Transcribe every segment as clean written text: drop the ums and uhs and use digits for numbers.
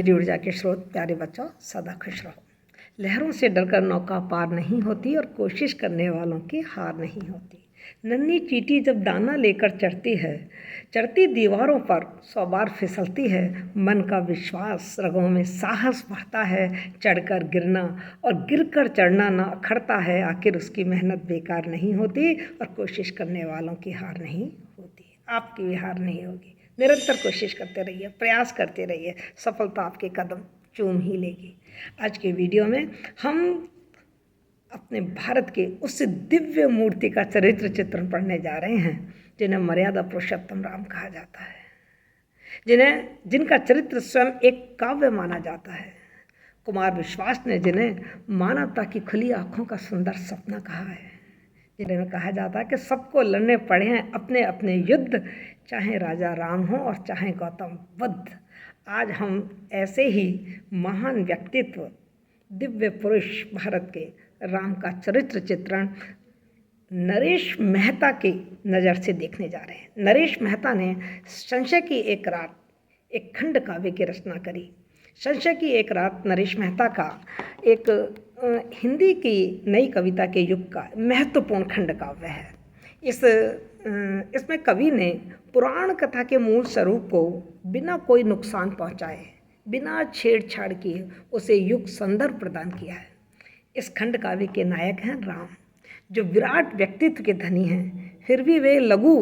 मेरी ऊर्जा के स्रोत प्यारे बच्चों, सदा खुश रहो। लहरों से डरकर नौका पार नहीं होती और कोशिश करने वालों की हार नहीं होती। नन्ही चींटी जब दाना लेकर चढ़ती है, चढ़ती दीवारों पर 100 बार फिसलती है। मन का विश्वास, रगों में साहस बढ़ता है। चढ़कर गिरना और गिरकर चढ़ना ना अखड़ता है। आखिर उसकी मेहनत बेकार नहीं होती और कोशिश करने वालों की हार नहीं होती। आपकी भी हार नहीं होगी। निरंतर कोशिश करते रहिए, प्रयास करते रहिए, सफलता आपके कदम चूम ही लेगी। आज के वीडियो में हम अपने भारत के उस दिव्य मूर्ति का चरित्र चित्रण पढ़ने जा रहे हैं जिन्हें मर्यादा पुरुषोत्तम राम कहा जाता है, जिनका चरित्र स्वयं एक काव्य माना जाता है। कुमार विश्वास ने जिन्हें मानवता की खुली आँखों का सुंदर सपना कहा है, जिन्हें कहा जाता है कि सबको लड़ने पड़े हैं अपने अपने युद्ध, चाहे राजा राम हो और चाहे गौतम बुद्ध। आज हम ऐसे ही महान व्यक्तित्व, दिव्य पुरुष भारत के राम का चरित्र चित्रण नरेश मेहता की नज़र से देखने जा रहे हैं। नरेश मेहता ने संशय की एक रात एक खंड काव्य की रचना करी। संशय की एक रात नरेश मेहता का एक हिंदी की नई कविता के युग का महत्वपूर्ण खंड काव्य है। इसमें कवि ने पुराण कथा के मूल स्वरूप को बिना कोई नुकसान पहुंचाए, बिना छेड़छाड़ किए उसे युग संदर्भ प्रदान किया है। इस खंड काव्य के नायक हैं राम, जो विराट व्यक्तित्व के धनी हैं, फिर भी वे लघु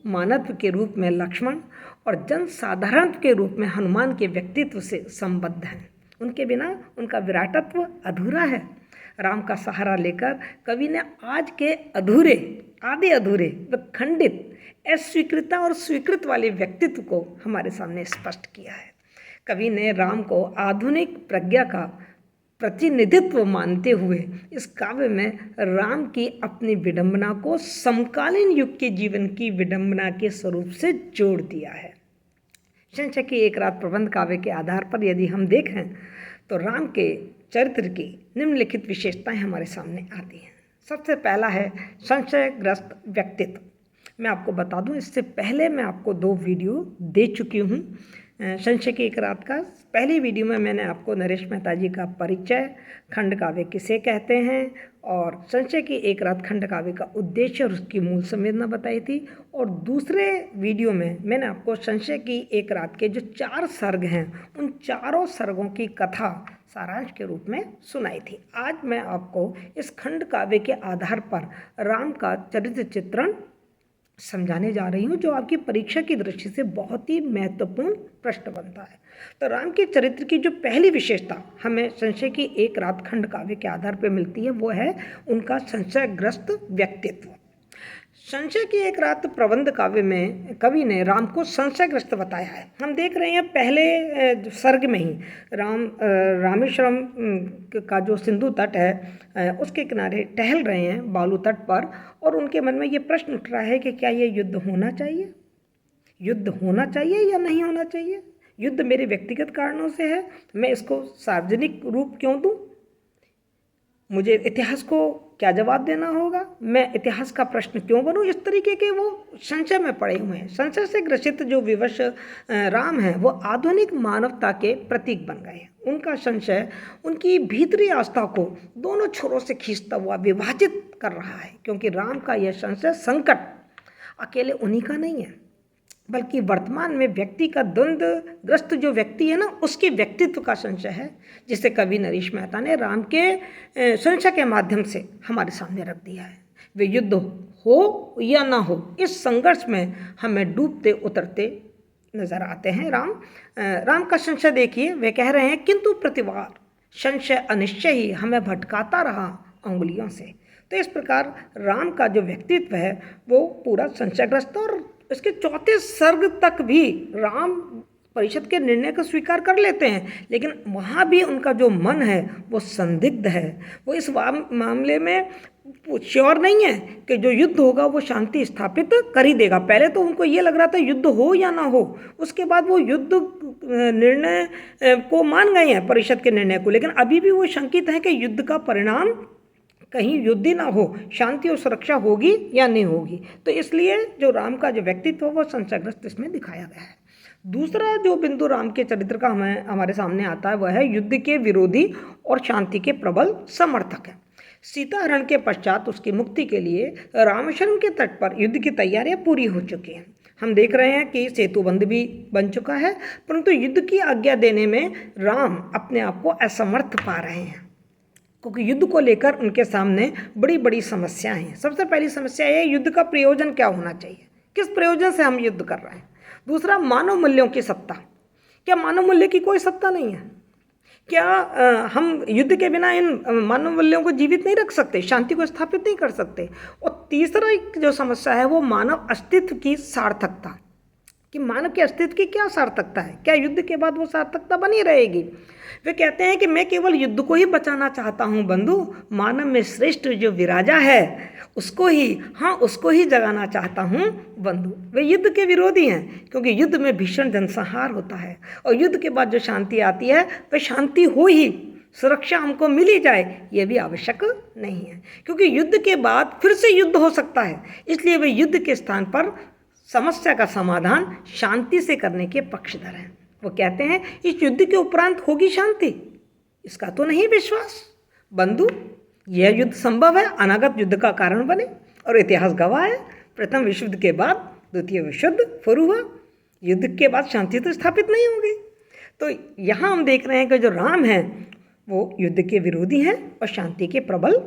मानव के रूप में लक्ष्मण और जनसाधारण के रूप में हनुमान के व्यक्तित्व से संबद्ध हैं। उनके बिना उनका विराटत्व अधूरा है। राम का सहारा लेकर कवि ने आज के आधे अधूरे व खंडित, अस्वीकृता और स्वीकृत वाले व्यक्तित्व को हमारे सामने स्पष्ट किया है। कवि ने राम को आधुनिक प्रज्ञा का प्रतिनिधित्व मानते हुए इस काव्य में राम की अपनी विडंबना को समकालीन युग के जीवन की विडंबना के स्वरूप से जोड़ दिया है। संशय की एक रात प्रबंध काव्य के आधार पर यदि हम देखें तो राम के चरित्र की निम्नलिखित विशेषताएं हमारे सामने आती हैं। सबसे पहला है संशयग्रस्त व्यक्तित्व। मैं आपको बता दूं, इससे पहले मैं आपको 2 वीडियो दे चुकी हूं। संशय की एक रात का पहली वीडियो में मैंने आपको नरेश मेहता जी का परिचय, खंड काव्य किसे कहते हैं और संशय की एक रात खंड काव्य का उद्देश्य और उसकी मूल संवेदना बताई थी। और दूसरे वीडियो में मैंने आपको संशय की एक रात के जो 4 सर्ग हैं, उन चारों सर्गों की कथा सारांश के रूप में सुनाई थी। आज मैं आपको इस खंड काव्य के आधार पर राम का चरित्र चित्रण समझाने जा रही हूँ, जो आपकी परीक्षा की दृष्टि से बहुत ही महत्वपूर्ण प्रश्न बनता है। तो राम के चरित्र की जो पहली विशेषता हमें संशय की एक रात खंड काव्य के आधार पर मिलती है, वो है उनका संशयग्रस्त व्यक्तित्व। संशय की एक रात प्रबंध काव्य में कवि ने राम को संशयग्रस्त बताया है। हम देख रहे हैं पहले सर्ग में ही रामेश्वरम का जो सिंधु तट है उसके किनारे टहल रहे हैं बालू तट पर, और उनके मन में ये प्रश्न उठ रहा है कि क्या ये युद्ध होना चाहिए, युद्ध होना चाहिए या नहीं होना चाहिए। युद्ध मेरे व्यक्तिगत कारणों से है, मैं इसको सार्वजनिक रूप क्यों दूँ, मुझे इतिहास को क्या जवाब देना होगा, मैं इतिहास का प्रश्न क्यों बनूं। इस तरीके के वो संशय में पड़े हुए हैं। संशय से ग्रसित जो विवश राम हैं वो आधुनिक मानवता के प्रतीक बन गए हैं। उनका संशय उनकी भीतरी आस्था को दोनों छोरों से खींचता हुआ विभाजित कर रहा है, क्योंकि राम का यह संशय संकट अकेले उन्हीं का नहीं है, बल्कि वर्तमान में व्यक्ति का द्वंद्वग्रस्त जो व्यक्ति है ना, उसके व्यक्तित्व का संशय है, जिसे कवि नरेश मेहता ने राम के संशय के माध्यम से हमारे सामने रख दिया है। वे युद्ध हो या ना हो, इस संघर्ष में हमें डूबते उतरते नजर आते हैं। राम का संशय देखिए, वे कह रहे हैं किंतु प्रतिवार संशय अनिश्चय ही हमें भटकाता रहा अंगुलियों से। तो इस प्रकार राम का जो व्यक्तित्व है वो पूरा संशयग्रस्त, और इसके 4 सर्ग तक भी राम परिषद के निर्णय को स्वीकार कर लेते हैं, लेकिन वहाँ भी उनका जो मन है वो संदिग्ध है। वो इस मामले में श्योर नहीं है कि जो युद्ध होगा वो शांति स्थापित कर ही देगा। पहले तो उनको ये लग रहा था युद्ध हो या ना हो, उसके बाद वो युद्ध निर्णय को मान गए हैं, परिषद के निर्णय को, लेकिन अभी भी वो शंकित है कि युद्ध का परिणाम कहीं युद्ध ही ना हो, शांति और सुरक्षा होगी या नहीं होगी। तो इसलिए जो राम का जो व्यक्तित्व वो संशयग्रस्त इसमें दिखाया गया है। दूसरा जो बिंदु राम के चरित्र का हमारे सामने आता है वह है युद्ध के विरोधी और शांति के प्रबल समर्थक है। सीता हरण के पश्चात उसकी मुक्ति के लिए रामेश्वरम के तट पर युद्ध की तैयारियां पूरी हो चुकी हैं। हम देख रहे हैं कि सेतुबंध भी बन चुका है, परंतु युद्ध की आज्ञा देने में राम अपने आप को असमर्थ पा रहे हैं, क्योंकि युद्ध को लेकर उनके सामने बड़ी बड़ी समस्याएं हैं। सबसे पहली समस्या है युद्ध का प्रयोजन क्या होना चाहिए, किस प्रयोजन से हम युद्ध कर रहे हैं। दूसरा, मानव मूल्यों की सत्ता। क्या मानव मूल्य की कोई सत्ता नहीं है? क्या हम युद्ध के बिना इन मानव मूल्यों को जीवित नहीं रख सकते, शांति को स्थापित नहीं कर सकते? और तीसरा जो समस्या है वो मानव अस्तित्व की सार्थकता, कि मानव के अस्तित्व की क्या सार्थकता है, क्या युद्ध के बाद वो सार्थकता बनी रहेगी? वे कहते हैं कि मैं केवल युद्ध को ही बचाना चाहता हूँ बंधु, मानव में श्रेष्ठ जो विराजा है उसको ही जगाना चाहता हूँ बंधु। वे युद्ध के विरोधी हैं, क्योंकि युद्ध में भीषण जनसंहार होता है और युद्ध के बाद जो शांति आती है वह शांति हो ही, सुरक्षा हमको मिली जाए ये भी आवश्यक नहीं है, क्योंकि युद्ध के बाद फिर से युद्ध हो सकता है। इसलिए वे युद्ध के स्थान पर समस्या का समाधान शांति से करने के पक्षधर हैं। वो कहते हैं इस युद्ध के उपरांत होगी शांति, इसका तो नहीं विश्वास बंधु। यह युद्ध संभव है, अनागत युद्ध का कारण बने, और इतिहास गवाह है प्रथम विश्व युद्ध के बाद द्वितीय विश्व युद्ध शुरू हुआ, युद्ध के बाद शांति तो स्थापित नहीं होगी। तो यहाँ हम देख रहे हैं कि जो राम हैं वो युद्ध के विरोधी हैं और शांति के प्रबल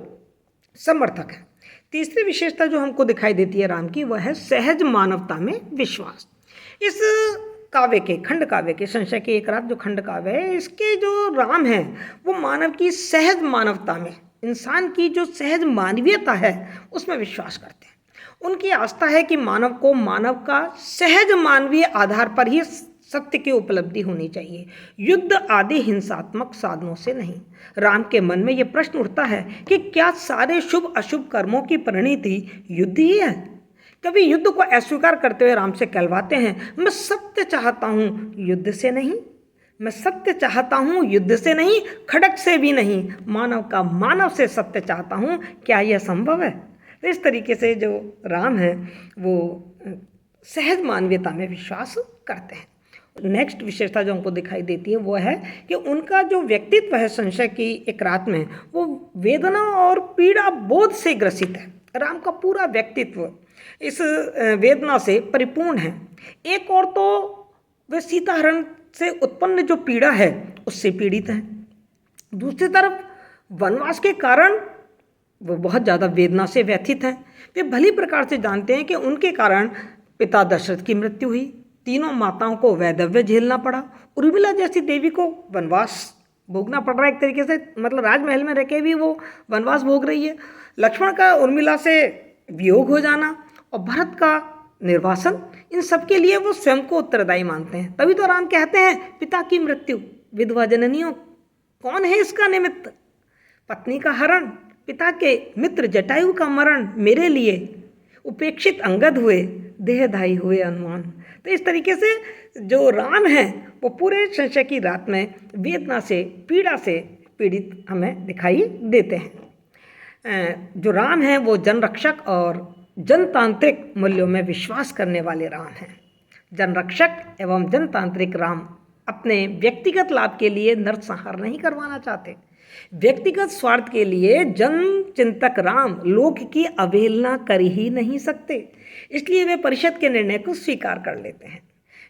समर्थक हैं। तीसरी विशेषता जो हमको दिखाई देती है राम की वह है सहज मानवता में विश्वास। इस काव्य के, खंड काव्य के, संशय की एक रात जो खंड काव्य है, इसके जो राम हैं वो मानव की सहज मानवता में, इंसान की जो सहज मानवीयता है उसमें विश्वास करते हैं। उनकी आस्था है कि मानव को मानव का सहज मानवीय आधार पर ही सत्य की उपलब्धि होनी चाहिए, युद्ध आदि हिंसात्मक साधनों से नहीं। राम के मन में यह प्रश्न उठता है कि क्या सारे शुभ अशुभ कर्मों की परिणति युद्ध ही है? कभी युद्ध को अस्वीकार करते हुए राम से कहलवाते हैं मैं सत्य चाहता हूँ युद्ध से नहीं, मैं सत्य चाहता हूँ युद्ध से नहीं, खड़ग से भी नहीं, मानव का मानव से सत्य चाहता हूँ। क्या यह संभव है? तो इस तरीके से जो राम है वो सहज मानवीयता में विश्वास करते हैं। नेक्स्ट विशेषता जो हमको दिखाई देती है वो है कि उनका जो व्यक्तित्व है संशय की एक रात में वो वेदना और पीड़ा बोध से ग्रसित है। राम का पूरा व्यक्तित्व इस वेदना से परिपूर्ण है। एक और तो वे सीता हरण से उत्पन्न जो पीड़ा है उससे पीड़ित हैं, दूसरी तरफ वनवास के कारण वो बहुत ज़्यादा वेदना से व्यथित हैं। वे भली प्रकार से जानते हैं कि उनके कारण पिता दशरथ की मृत्यु हुई, तीनों माताओं को वैधव्य झेलना पड़ा, उर्मिला जैसी देवी को वनवास भोगना पड़ रहा है, एक तरीके से मतलब राजमहल में रह के भी वो वनवास भोग रही है, लक्ष्मण का उर्मिला से वियोग हो जाना और भरत का निर्वासन, इन सब के लिए वो स्वयं को उत्तरदायी मानते हैं। तभी तो राम कहते हैं पिता की मृत्यु, विधवा जननियों कौन है इसका निमित्त, पत्नी का हरण, पिता के मित्र जटायु का मरण, मेरे लिए उपेक्षित अंगद हुए, देहदायी हुए हनुमान। तो इस तरीके से जो राम हैं वो पूरे संशय की रात में वेदना से, पीड़ा से पीड़ित हमें दिखाई देते हैं। जो राम हैं वो जनरक्षक और जनतांत्रिक मूल्यों में विश्वास करने वाले राम हैं। जनरक्षक एवं जनतांत्रिक राम अपने व्यक्तिगत लाभ के लिए नरसंहार नहीं करवाना चाहते, व्यक्तिगत स्वार्थ के लिए जन चिंतक राम लोक की अवहेलना कर ही नहीं सकते, इसलिए वे परिषद के निर्णय को स्वीकार कर लेते हैं।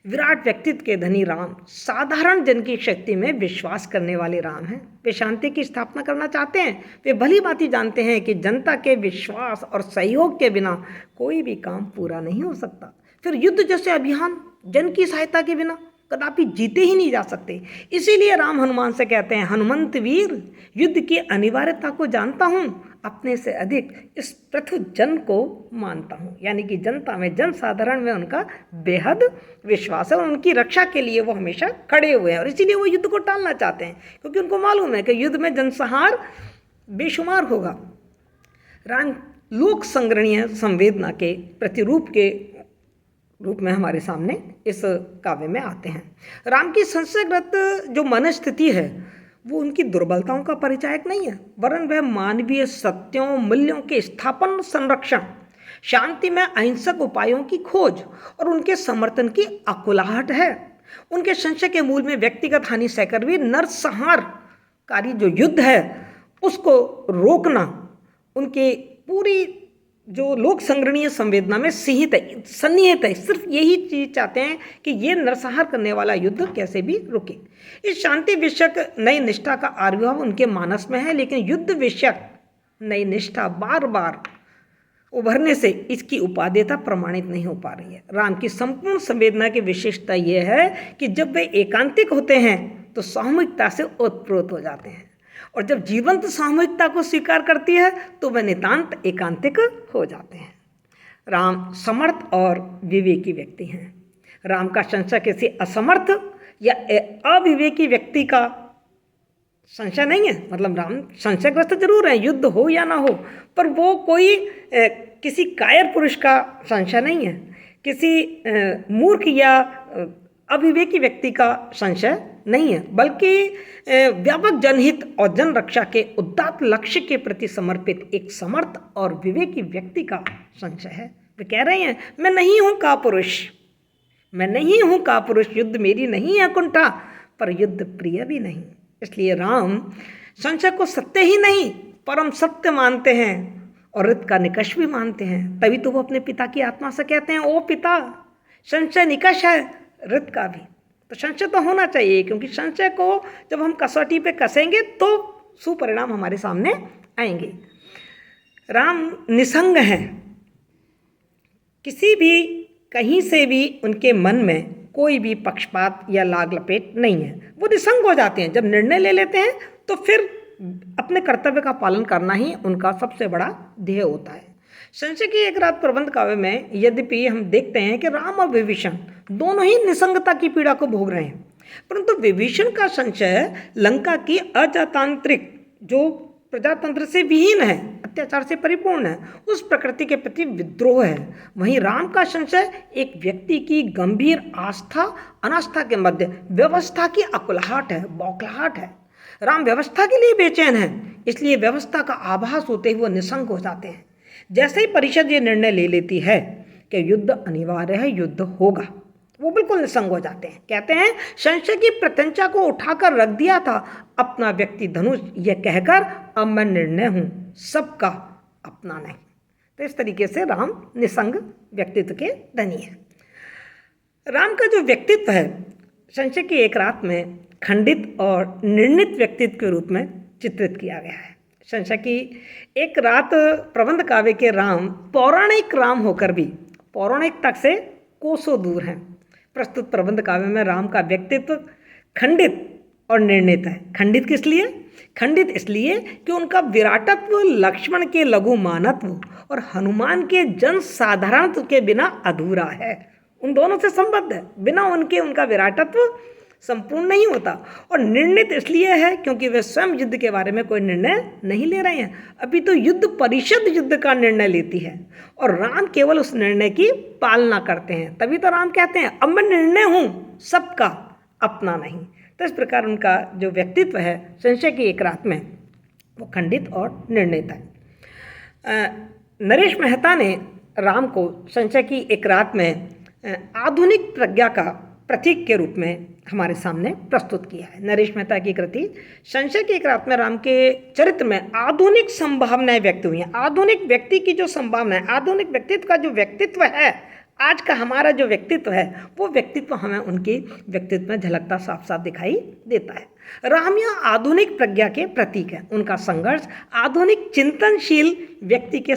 विराट व्यक्तित्व के धनी राम साधारण जन की शक्ति में विश्वास करने वाले राम हैं। वे शांति की स्थापना करना चाहते हैं। वे भली भांति जानते हैं कि जनता के विश्वास और सहयोग के बिना कोई भी काम पूरा नहीं हो सकता। फिर युद्ध जैसे अभियान जन की सहायता के बिना कदापि जीते ही नहीं जा सकते। इसीलिए राम हनुमान से कहते हैं हनुमंत वीर, युद्ध की अनिवार्यता को जानता हूँ, अपने से अधिक इस पृथु जन को मानता हूँ। यानी कि जनता में, जन साधारण में उनका बेहद विश्वास है और उनकी रक्षा के लिए वो हमेशा खड़े हुए हैं और इसीलिए वो युद्ध को टालना चाहते हैं, क्योंकि उनको मालूम है कि युद्ध में जनसंहार बेशुमार होगा। राम लोक संग्रणीय संवेदना के प्रतिरूप के रूप में हमारे सामने इस काव्य में आते हैं। राम की संशयग्रस्त जो मनस्थिति है वो उनकी दुर्बलताओं का परिचायक नहीं है, वरन वह मानवीय सत्यों, मूल्यों के स्थापन, संरक्षण, शांति में अहिंसक उपायों की खोज और उनके समर्थन की आकुलाहट है। उनके संशय के मूल में व्यक्तिगत हानि सहकर भी नरसंहारकारी जो युद्ध है उसको रोकना उनके पूरी जो लोक संग्रहणीय संवेदना में सन्निहित है। सिर्फ यही चीज चाहते हैं कि ये नरसंहार करने वाला युद्ध कैसे भी रुके। इस शांति विषयक नई निष्ठा का आविर्भाव उनके मानस में है, लेकिन युद्ध विषयक नई निष्ठा बार बार उभरने से इसकी उपादेयता प्रमाणित नहीं हो पा रही है। राम की संपूर्ण संवेदना की विशेषता यह है कि जब वे एकांतिक होते हैं तो सामूहिकता से ओतप्रोत हो जाते हैं, और जब जीवंत सामूहिकता को स्वीकार करती है तो वह नितांत एकांतिक हो जाते हैं। राम समर्थ और विवेकी व्यक्ति हैं। राम का संशय किसी असमर्थ या अविवेकी व्यक्ति का संशय नहीं है। मतलब राम संशयग्रस्त जरूर है, युद्ध हो या ना हो, पर वो कोई किसी कायर पुरुष का संशय नहीं है, किसी मूर्ख या अविवेकी व्यक्ति का संशय नहीं है, बल्कि व्यापक जनहित और जन रक्षा के उदात्त लक्ष्य के प्रति समर्पित एक समर्थ और विवेकी व्यक्ति का संशय है। वे कह रहे हैं, मैं नहीं हूं कापुरुष, मैं नहीं हूं कापुरुष, युद्ध मेरी नहीं है कुंठा, पर युद्ध प्रिय भी नहीं। इसलिए राम संशय को सत्य ही नहीं परम सत्य मानते हैं और रित का निकष भी मानते हैं। तभी तो वो अपने पिता की आत्मा से कहते हैं, ओ पिता, संशय निकष है रित का भी। तो संशय तो होना चाहिए, क्योंकि संशय को जब हम कसौटी पे कसेंगे तो सुपरिणाम हमारे सामने आएंगे। राम निसंग हैं, किसी भी कहीं से भी उनके मन में कोई भी पक्षपात या लाग लपेट नहीं है। वो निसंग हो जाते हैं, जब निर्णय ले लेते हैं तो फिर अपने कर्तव्य का पालन करना ही उनका सबसे बड़ा ध्येय होता है। संशय की एक रात प्रबंध काव्य में यद्यपि हम देखते हैं कि राम और विभीषण दोनों ही निसंगता की पीड़ा को भोग रहे हैं, परंतु विभीषण का संशय लंका की अजातांत्रिक, जो प्रजातंत्र से विहीन है, अत्याचार से परिपूर्ण है, उस प्रकृति के प्रति विद्रोह है। वहीं राम का संशय एक व्यक्ति की गंभीर आस्था अनास्था के मध्य व्यवस्था की अकुलाहट है, बौखलाहट है। राम व्यवस्था के लिए बेचैन है, इसलिए व्यवस्था का आभास होते ही वो निसंग हो जाते हैं। जैसे ही परिषद ये निर्णय ले लेती है कि युद्ध अनिवार्य है, युद्ध होगा, वो बिल्कुल निसंग हो जाते हैं। कहते हैं, संशय की प्रत्यंचा को उठाकर रख दिया था अपना व्यक्ति धनुष, यह कहकर अब मैं निर्णय हूं सबका अपना नहीं। तो इस तरीके से राम निसंग व्यक्तित्व के धनी है। राम का जो व्यक्तित्व है संशय की एक रात में खंडित और निर्णित व्यक्तित्व के रूप में चित्रित किया गया है। संशय की एक रात प्रबंध काव्य के राम पौराणिक राम होकर भी पौराणिकता से कोसों दूर हैं। प्रस्तुत प्रबंध काव्य में राम का व्यक्तित्व खंडित और निर्णित है। खंडित किस लिए? खंडित इसलिए कि उनका विराटत्व लक्ष्मण के लघु मानत्व और हनुमान के जन साधारणत्व के बिना अधूरा है। उन दोनों से संबद्ध है, बिना उनके उनका विराटत्व संपूर्ण नहीं होता। और निर्णित इसलिए है क्योंकि वे स्वयं युद्ध के बारे में कोई निर्णय नहीं ले रहे हैं, अभी तो युद्ध परिषद युद्ध का निर्णय लेती है और राम केवल उस निर्णय की पालना करते हैं। तभी तो राम कहते हैं, अब मैं निर्णय हूँ सबका अपना नहीं। तो इस प्रकार उनका जो व्यक्तित्व है संशय की एक रात में वो खंडित और निर्णित है। नरेश मेहता ने राम को संशय की एक रात में आधुनिक प्रज्ञा का प्रतीक के रूप में हमारे सामने प्रस्तुत किया है। नरेश मेहता की कृति संशय की एक रात में राम के चरित्र में आधुनिक संभावनाएं व्यक्त हुई हैं। आधुनिक व्यक्ति की जो संभावना है, आधुनिक व्यक्तित्व का जो व्यक्तित्व है, आज का हमारा जो व्यक्तित्व है, वो व्यक्तित्व हमें उनके व्यक्तित्व में झलकता साफ साफ दिखाई देता है। राम यह आधुनिक प्रज्ञा के प्रतीक है। उनका संघर्ष आधुनिक चिंतनशील व्यक्ति के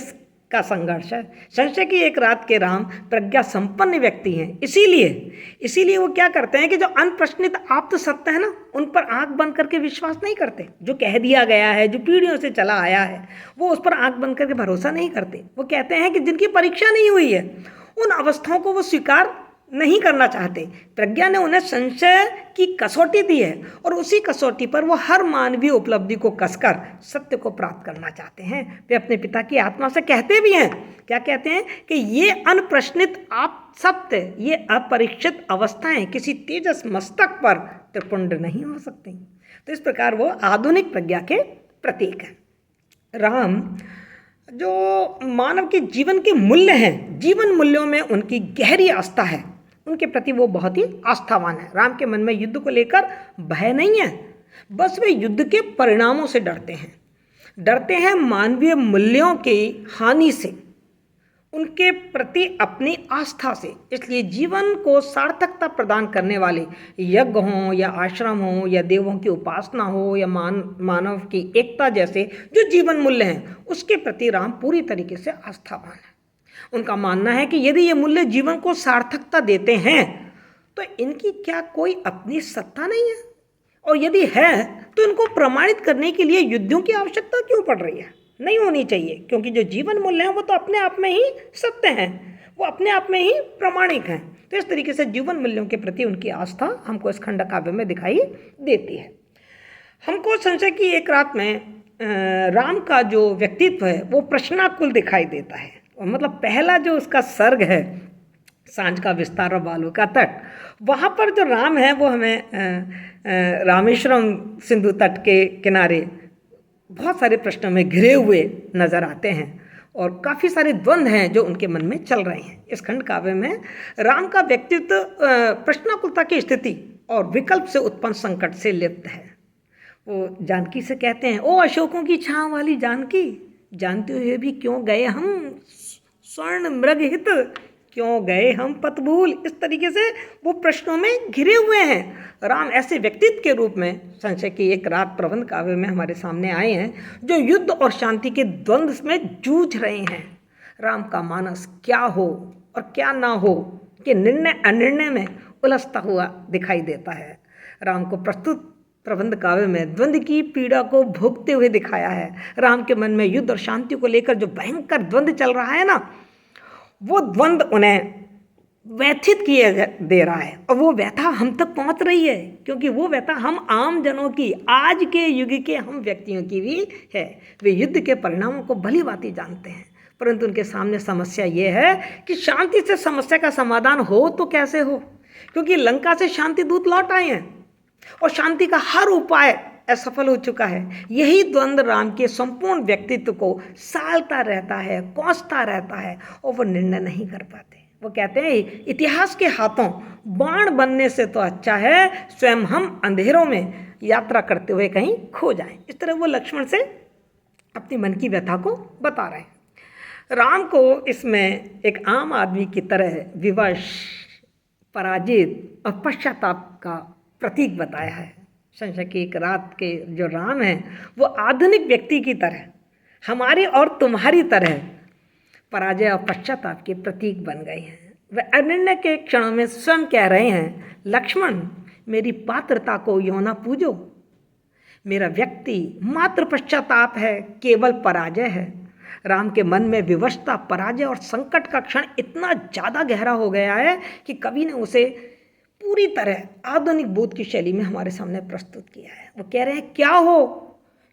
का संघर्ष है। संशय की एक रात के राम प्रज्ञा संपन्न व्यक्ति हैं, इसीलिए वो क्या करते हैं कि जो अनप्रश्नित आप्त सत्य है ना, उन पर आंख बंद करके विश्वास नहीं करते। जो कह दिया गया है, जो पीढ़ियों से चला आया है, वो उस पर आंख बंद करके भरोसा नहीं करते। वो कहते हैं कि जिनकी परीक्षा नहीं हुई है उन अवस्थाओं को वो स्वीकार नहीं करना चाहते। प्रज्ञा ने उन्हें संशय की कसौटी दी है और उसी कसौटी पर वो हर मानवीय उपलब्धि को कसकर सत्य को प्राप्त करना चाहते हैं। वे अपने पिता की आत्मा से कहते भी हैं, क्या कहते हैं कि ये अनप्रश्नित आप सत्य, ये अपरीक्षित अवस्थाएं किसी तेजस मस्तक पर त्रिपुंड नहीं हो सकती। तो इस प्रकार वो आधुनिक प्रज्ञा के प्रतीक हैं। राम जो मानव के जीवन के मूल्य हैं, जीवन मूल्यों में उनकी गहरी आस्था है, उनके प्रति वो बहुत ही आस्थावान है। राम के मन में युद्ध को लेकर भय नहीं है, बस वे युद्ध के परिणामों से डरते हैं मानवीय मूल्यों की हानि से, उनके प्रति अपनी आस्था से। इसलिए जीवन को सार्थकता प्रदान करने वाले यज्ञ हों या आश्रम हो या देवों की उपासना हो या मानव की एकता जैसे जो जीवन मूल्य हैं, उसके प्रति राम पूरी तरीके से आस्थावान है। उनका मानना है कि यदि ये मूल्य जीवन को सार्थकता देते हैं तो इनकी क्या कोई अपनी सत्ता नहीं है, और यदि है तो इनको प्रमाणित करने के लिए युद्धों की आवश्यकता क्यों पड़ रही है? नहीं होनी चाहिए, क्योंकि जो जीवन मूल्य हैं वो तो अपने आप में ही सत्य हैं, वो अपने आप में ही प्रामाणिक हैं। तो इस तरीके से जीवन मूल्यों के प्रति उनकी आस्था हमको इस खंड काव्य में दिखाई देती है। हमको संशय की एक रात में राम का जो व्यक्तित्व है वो प्रश्नाकुल दिखाई देता है। और मतलब पहला जो उसका सर्ग है, सांझ का विस्तार और बालू का तट, वहाँ पर जो राम है वो हमें रामेश्वरम सिंधु तट के किनारे बहुत सारे प्रश्नों में घिरे हुए नजर आते हैं और काफ़ी सारे द्वंद्व हैं जो उनके मन में चल रहे हैं। इस खंड काव्य में राम का व्यक्तित्व प्रश्नाकुलता की स्थिति और विकल्प से उत्पन्न संकट से लिप्त है। वो जानकी से कहते हैं, ओ अशोकों की छांव वाली जानकी, जानते हुए भी क्यों गए हम स्वर्ण मृगहित, क्यों गए हम पतभूल। इस तरीके से वो प्रश्नों में घिरे हुए हैं। राम ऐसे व्यक्तित्व के रूप में संशय की एक रात प्रबंध काव्य में हमारे सामने आए हैं जो युद्ध और शांति के द्वंद्व में जूझ रहे हैं। राम का मानस क्या हो और क्या ना हो कि निर्णय अनिर्णय में उलझता हुआ दिखाई देता है। राम को प्रस्तुत प्रबंध काव्य में द्वंद्व की पीड़ा को भोगते हुए दिखाया है। राम के मन में युद्ध और शांति को लेकर जो भयंकर द्वंद्व चल रहा है ना, वो द्वंद्व उन्हें व्यथित किए दे रहा है और वो व्यथा हम तक पहुंच रही है, क्योंकि वो व्यथा हम आम जनों की, आज के युग के हम व्यक्तियों की भी है। वे युद्ध के परिणामों को भली भांति जानते हैं, परंतु उनके सामने समस्या ये है कि शांति से समस्या का समाधान हो तो कैसे हो, क्योंकि लंका से शांति दूत लौट आए हैं और शांति का हर उपाय असफल हो चुका है। यही द्वंद्व राम के संपूर्ण व्यक्तित्व को सालता रहता है, कोसता रहता है और वो निर्णय नहीं कर पाते। वो कहते हैं, इतिहास के हाथों बाण बनने से तो अच्छा है स्वयं हम अंधेरों में यात्रा करते हुए कहीं खो जाएं। इस तरह वो लक्ष्मण से अपनी मन की व्यथा को बता रहे हैं। राम को इसमें एक आम आदमी की तरह विवश, पराजित और पश्चाताप का प्रतीक बताया है। संशय की एक रात के जो राम हैं वो आधुनिक व्यक्ति की तरह, हमारे और तुम्हारी तरह पराजय और पश्चाताप के प्रतीक बन गए हैं। वे अनिर्णय के क्षणों में स्वयं कह रहे हैं, लक्ष्मण मेरी पात्रता को यों न पूजो, मेरा व्यक्ति मात्र पश्चाताप है, केवल पराजय है। राम के मन में विवशता, पराजय और संकट का क्षण इतना ज़्यादा गहरा हो गया है कि कवि ने उसे पूरी तरह आधुनिक बोध की शैली में हमारे सामने प्रस्तुत किया है। वो कह रहे हैं, क्या हो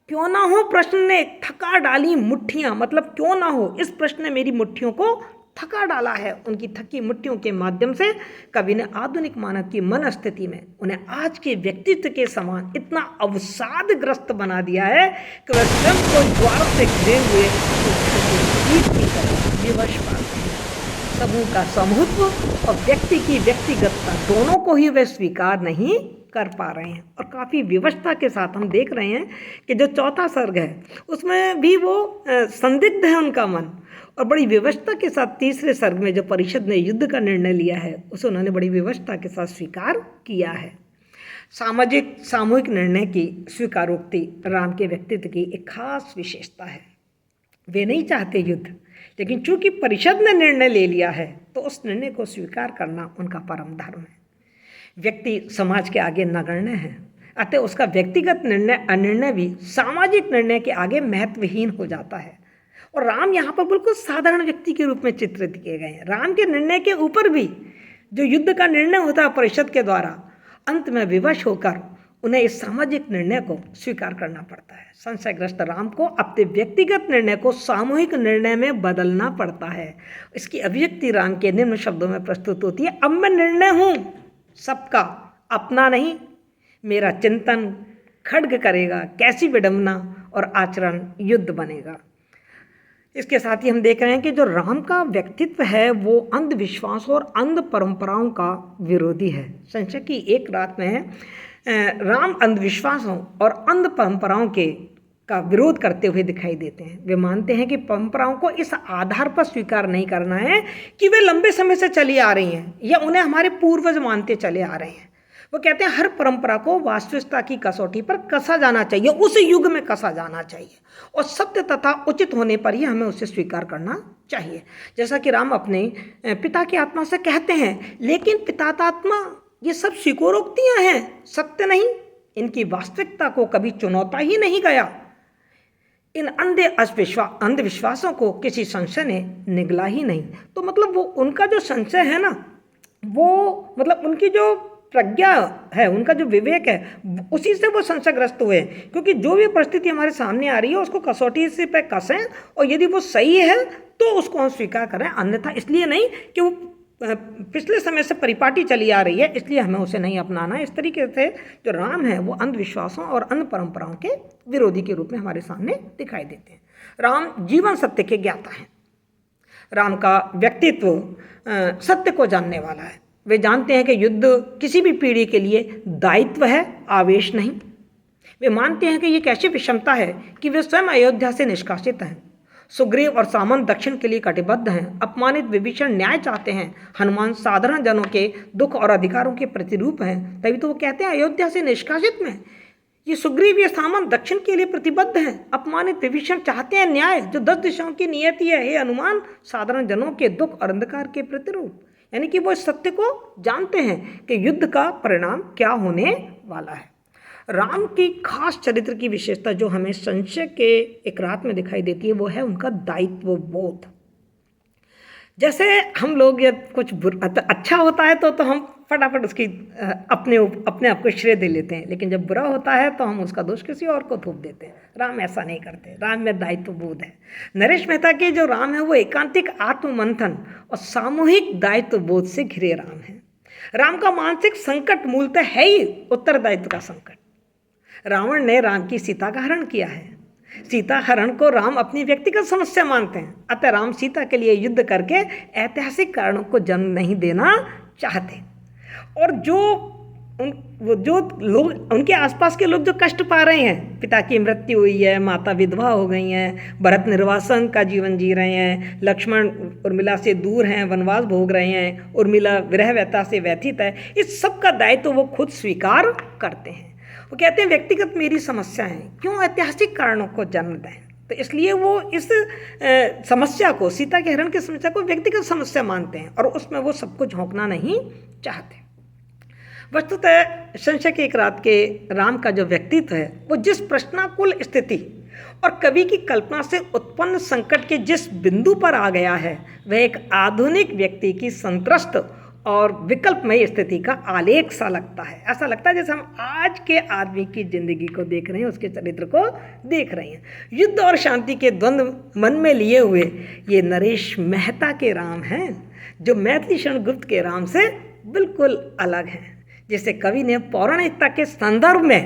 क्यों ना हो, प्रश्न ने थका डाली मुट्ठियाँ, मतलब क्यों ना हो, इस प्रश्न ने मेरी मुट्ठियों को थका डाला है। उनकी थकी मुट्ठियों के माध्यम से कवि ने आधुनिक मानव की मन स्थिति में उन्हें आज के व्यक्तित्व के समान इतना अवसादग्रस्त बना दिया है कि वह स्वयं को द्वारों से घिरे हुए विवश पाते हैं। समूह का समूहत्व और व्यक्ति की व्यक्तिगतता दोनों को ही वे स्वीकार नहीं कर पा रहे हैं और काफ़ी विवशता के साथ हम देख रहे हैं कि जो चौथा सर्ग है उसमें भी वो संदिग्ध है उनका मन, और बड़ी विवशता के साथ तीसरे सर्ग में जो परिषद ने युद्ध का निर्णय लिया है उसे उन्होंने बड़ी विवशता के साथ स्वीकार किया है। सामूहिक निर्णय की स्वीकारोक्ति राम के व्यक्तित्व की एक खास विशेषता है। वे नहीं चाहते युद्ध, लेकिन चूंकि परिषद ने निर्णय ले लिया है तो उस निर्णय को स्वीकार करना उनका परम धर्म है। व्यक्ति समाज के आगे नगण्य है, अतः उसका व्यक्तिगत निर्णय अनिर्णय भी सामाजिक निर्णय के आगे महत्वहीन हो जाता है। और राम यहाँ पर बिल्कुल साधारण व्यक्ति के रूप में चित्रित किए गए हैं। राम के निर्णय के ऊपर भी जो युद्ध का निर्णय होता है परिषद के द्वारा, अंत में विवश होकर उन्हें इस सामाजिक निर्णय को स्वीकार करना पड़ता है। संशयग्रस्त राम को अपने व्यक्तिगत निर्णय को सामूहिक निर्णय में बदलना पड़ता है। इसकी अभिव्यक्ति राम के निम्न शब्दों में प्रस्तुत होती है, अब मैं निर्णय हूँ सबका, अपना नहीं। मेरा चिंतन खड्ग करेगा कैसी विडंबना और आचरण युद्ध बनेगा। इसके साथ ही हम देख रहे हैं कि जो राम का व्यक्तित्व है वो अंधविश्वास और अंध परंपराओं का विरोधी है। संशय की एक रात में राम अंधविश्वासों और अंध परंपराओं का विरोध करते हुए दिखाई देते हैं। वे मानते हैं कि परंपराओं को इस आधार पर स्वीकार नहीं करना है कि वे लंबे समय से चली आ रही हैं या उन्हें हमारे पूर्वज मानते चले आ रहे हैं। वो कहते हैं हर परंपरा को वास्तविकता की कसौटी पर कसा जाना चाहिए, उस युग में कसा जाना चाहिए और सत्य तथा उचित होने पर ही हमें उसे स्वीकार करना चाहिए। जैसा कि राम अपने पिता की आत्मा से कहते हैं, लेकिन पितात्मा ये सब स्वीकारोक्तियां हैं, सत्य नहीं। इनकी वास्तविकता को कभी चुनौता ही नहीं गया। इन अंधविश्वासों को किसी संशय ने निगला ही नहीं। तो मतलब वो उनका जो संशय है ना, वो मतलब उनकी जो प्रज्ञा है, उनका जो विवेक है, उसी से वो संशयग्रस्त हुए। क्योंकि जो भी परिस्थिति हमारे सामने आ रही है उसको कसौटी से पे कसें और यदि वो सही है तो उसको हम स्वीकार करें, अन्यथा इसलिए नहीं कि वो पिछले समय से परिपाटी चली आ रही है इसलिए हमें उसे नहीं अपनाना। इस तरीके से जो राम है वो अंधविश्वासों और अंध परंपराओं के विरोधी के रूप में हमारे सामने दिखाई देते हैं। राम जीवन सत्य के ज्ञाता हैं। राम का व्यक्तित्व सत्य को जानने वाला है। वे जानते हैं कि युद्ध किसी भी पीढ़ी के लिए दायित्व है, आवेश नहीं। वे मानते हैं कि ये कैसी विषमता है कि वे स्वयं अयोध्या से निष्कासित हैं। सुग्रीव और सामंत दक्षिण के लिए कटिबद्ध हैं। अपमानित विभीषण न्याय चाहते हैं। हनुमान साधारण जनों के दुख और अधिकारों के प्रतिरूप हैं, तभी तो वो कहते हैं अयोध्या से निष्कासित में। ये सुग्रीव ये सामंत दक्षिण के लिए प्रतिबद्ध हैं। अपमानित विभीषण चाहते हैं न्याय, जो 10 दिशाओं की नियति है। हे हनुमान साधारण जनों के दुख और अंधकार के प्रतिरूप, यानी कि वो इस सत्य को जानते हैं कि युद्ध का परिणाम क्या होने वाला है। राम की खास चरित्र की विशेषता जो हमें संशय के एक रात में दिखाई देती है वो है उनका दायित्व बोध। जैसे हम लोग ये कुछ अच्छा होता है तो हम फटाफट उसकी अपने आप को श्रेय दे लेते हैं, लेकिन जब बुरा होता है तो हम उसका दोष किसी और को थोप देते हैं। राम ऐसा नहीं करते। राम में दायित्व बोध है। नरेश मेहता के जो राम है वो एकांतिक आत्ममंथन और सामूहिक दायित्व बोध से घिरे राम है। राम का मानसिक संकट मूलतः है ही उत्तरदायित्व का संकट। रावण ने राम की सीता का हरण किया है। सीता हरण को राम अपनी व्यक्तिगत समस्या मानते हैं, अतः राम सीता के लिए युद्ध करके ऐतिहासिक कारणों को जन्म नहीं देना चाहते। और जो लोग उनके आसपास के लोग जो कष्ट पा रहे हैं, पिता की मृत्यु हुई है, माता विधवा हो गई हैं, भरत निर्वासन का जीवन जी रहे हैं, लक्ष्मण उर्मिला से दूर हैं, वनवास भोग रहे हैं, उर्मिला विरह व्यथा से व्यथित है, इस सब का दायित्व वो खुद स्वीकार करते हैं। वो कहते हैं व्यक्तिगत मेरी समस्या है, क्यों ऐतिहासिक कारणों को जन्म दें। तो इसलिए वो इस समस्या को, सीता के हरण की समस्या को व्यक्तिगत समस्या मानते हैं और उसमें वो सबको झोंकना नहीं चाहते। वस्तुतः संशय की एक रात के राम का जो व्यक्तित्व है वो जिस प्रश्नाकुल स्थिति और कवि की कल्पना से उत्पन्न संकट के जिस बिंदु पर आ गया है वह एक आधुनिक व्यक्ति की संत्रस्त और विकल्पमय स्थिति का आलेख सा लगता है। ऐसा लगता है जैसे हम आज के आदमी की जिंदगी को देख रहे हैं, उसके चरित्र को देख रहे हैं। युद्ध और शांति के द्वंद्व मन में लिए हुए ये नरेश मेहता के राम हैं जो मैथिली शरण गुप्त के राम से बिल्कुल अलग हैं, जिसे कवि ने पौराणिकता के संदर्भ में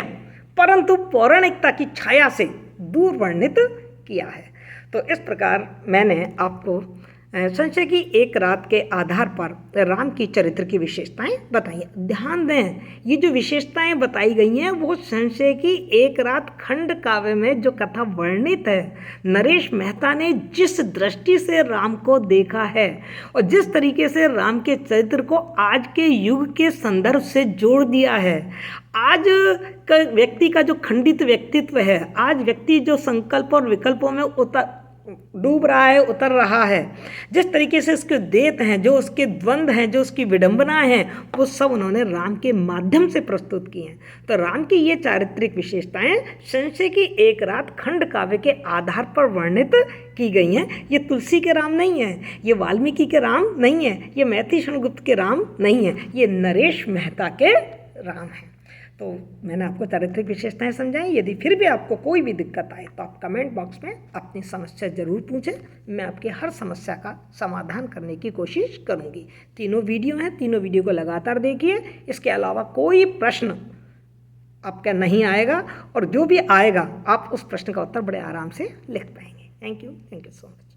परंतु पौराणिकता की छाया से दूर वर्णित किया है। तो इस प्रकार मैंने आपको संशय की एक रात के आधार पर राम की चरित्र की विशेषताएं बताई। ध्यान दें, ये जो विशेषताएं बताई गई हैं वो संशय की एक रात खंड काव्य में जो कथा वर्णित है, नरेश मेहता ने जिस दृष्टि से राम को देखा है और जिस तरीके से राम के चरित्र को आज के युग के संदर्भ से जोड़ दिया है। आज का व्यक्ति का जो खंडित व्यक्तित्व है, आज व्यक्ति जो संकल्प और विकल्पों में डूब रहा है, उतर रहा है, जिस तरीके से उसके देत हैं, जो उसके द्वंद्व हैं, जो उसकी विडंबना है, वो सब उन्होंने राम के माध्यम से प्रस्तुत की हैं। तो राम की ये चारित्रिक विशेषताएं संशय की एक रात खंड काव्य के आधार पर वर्णित की गई हैं। ये तुलसी के राम नहीं है, ये वाल्मीकि के राम नहीं है, ये मैथिली शरण गुप्त के राम नहीं है, ये नरेश मेहता के राम हैं। तो मैंने आपको चारित्रिक विशेषताएं समझाई। यदि फिर भी आपको कोई भी दिक्कत आए तो आप कमेंट बॉक्स में अपनी समस्या ज़रूर पूछें। मैं आपकी हर समस्या का समाधान करने की कोशिश करूंगी। तीनों वीडियो हैं, तीनों वीडियो को लगातार देखिए। इसके अलावा कोई प्रश्न आपका नहीं आएगा और जो भी आएगा आप उस प्रश्न का उत्तर बड़े आराम से लिख पाएंगे। Thank you so much.